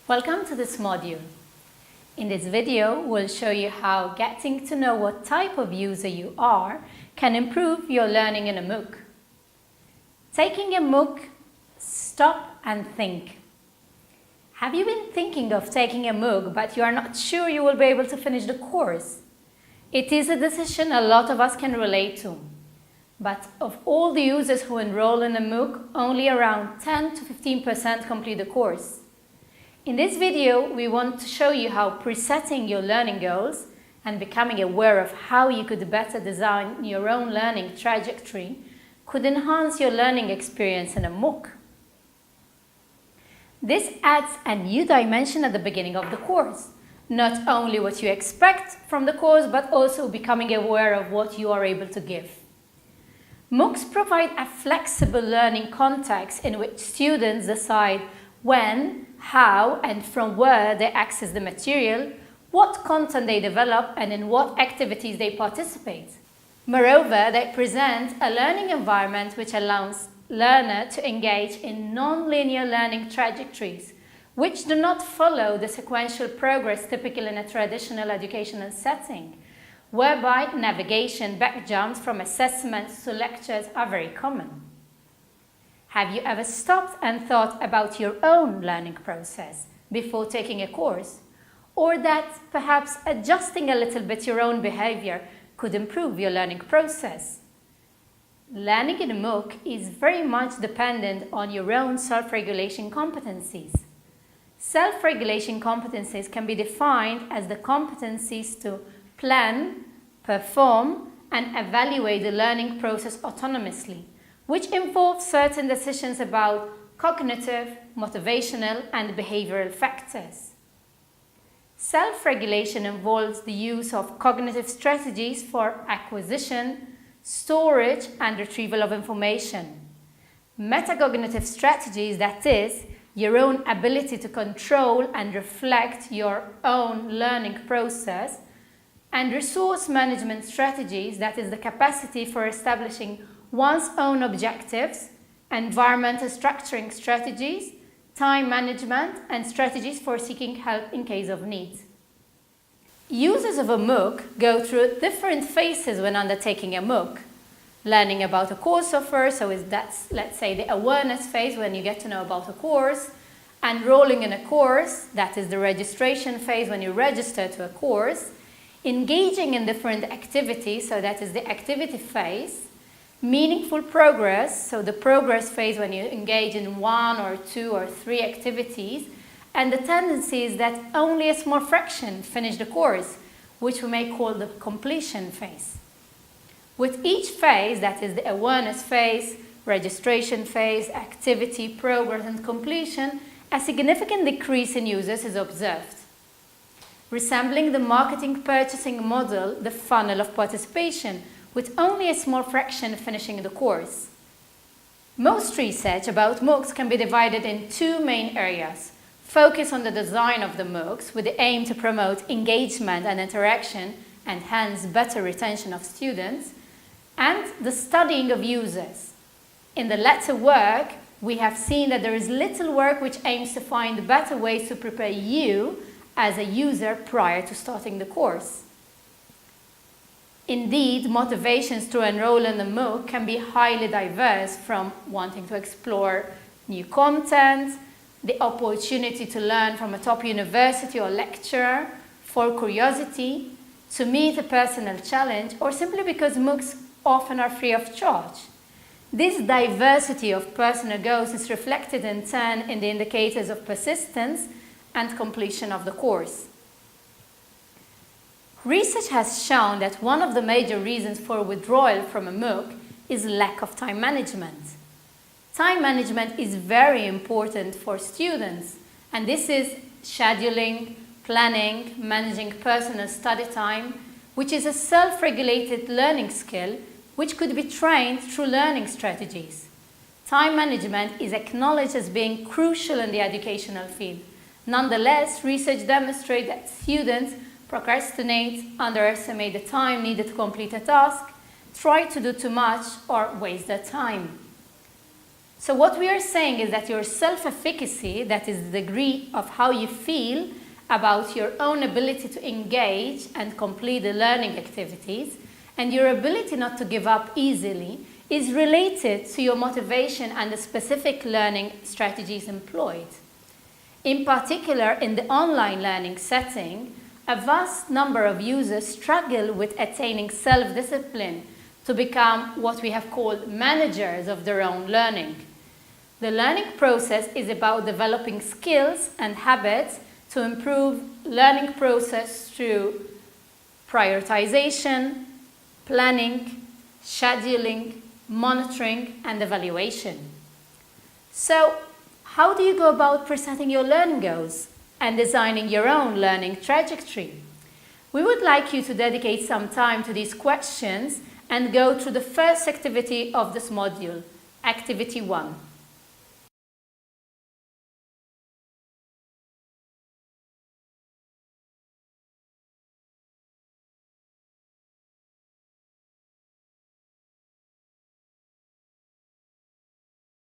Welcome to this module. In this video, we'll show you how getting to know what type of user you are can improve your learning in a MOOC. Taking a MOOC, stop and think. Have you been thinking of taking a MOOC but you are not sure you will be able to finish the course? It is a decision a lot of us can relate to. But of all the users who enroll in a MOOC, only around 10 to 15% complete the course. In this video, we want to show you how presetting your learning goals and becoming aware of how you could better design your own learning trajectory could enhance your learning experience in a MOOC. This adds a new dimension at the beginning of the course. Not only what you expect from the course, but also becoming aware of what you are able to give. MOOCs provide a flexible learning context in which students decide when, how, and from where they access the material, what content they develop, and in what activities they participate. Moreover, they present a learning environment which allows learners to engage in non-linear learning trajectories, which do not follow the sequential progress typical in a traditional educational setting, whereby navigation back jumps from assessments to lectures are very common. Have you ever stopped and thought about your own learning process before taking a course? Or that perhaps adjusting a little bit your own behavior could improve your learning process? Learning in a MOOC is very much dependent on your own self-regulation competencies. Self-regulation competencies can be defined as the competencies to plan, perform, and evaluate the learning process autonomously, which involves certain decisions about cognitive, motivational, and behavioral factors. Self-regulation involves the use of cognitive strategies for acquisition, storage, and retrieval of information. Metacognitive strategies, that is, your own ability to control and reflect your own learning process, and resource management strategies, that is, the capacity for establishing one's own objectives, environmental structuring strategies, time management, and strategies for seeking help in case of need. Users of a MOOC go through different phases when undertaking a MOOC. Learning about a course offer, so that's, let's say, the awareness phase when you get to know about a course. Enrolling in a course, that is the registration phase when you register to a course. Engaging in different activities, so that is the activity phase. Meaningful progress, so the progress phase when you engage in 1 or 2 or 3 activities. And the tendency is that only a small fraction finish the course, which we may call the completion phase. With each phase, that is the awareness phase, registration phase, activity, progress, and completion, a significant decrease in users is observed. Resembling the marketing purchasing model, the funnel of participation, with only a small fraction finishing the course. Most research about MOOCs can be divided in 2 main areas. Focus on the design of the MOOCs with the aim to promote engagement and interaction and hence better retention of students, and the studying of users. In the latter work, we have seen that there is little work which aims to find better ways to prepare you as a user prior to starting the course. Indeed, motivations to enroll in the MOOC can be highly diverse, from wanting to explore new content, the opportunity to learn from a top university or lecturer, for curiosity, to meet a personal challenge, or simply because MOOCs often are free of charge. This diversity of personal goals is reflected in turn in the indicators of persistence and completion of the course. Research has shown that one of the major reasons for withdrawal from a MOOC is lack of time management. Time management is very important for students, and this is scheduling, planning, managing personal study time, which is a self-regulated learning skill which could be trained through learning strategies. Time management is acknowledged as being crucial in the educational field. Nonetheless, research demonstrates that students procrastinate, underestimate the time needed to complete a task, try to do too much, or waste their time. So what we are saying is that your self-efficacy, that is the degree of how you feel about your own ability to engage and complete the learning activities, and your ability not to give up easily, is related to your motivation and the specific learning strategies employed. In particular, in the online learning setting, a vast number of users struggle with attaining self-discipline to become what we have called managers of their own learning. The learning process is about developing skills and habits to improve learning process through prioritization, planning, scheduling, monitoring, and evaluation. So, how do you go about presetting your learning goals and designing your own learning trajectory? We would like you to dedicate some time to these questions and go through the first activity of this module, Activity 1.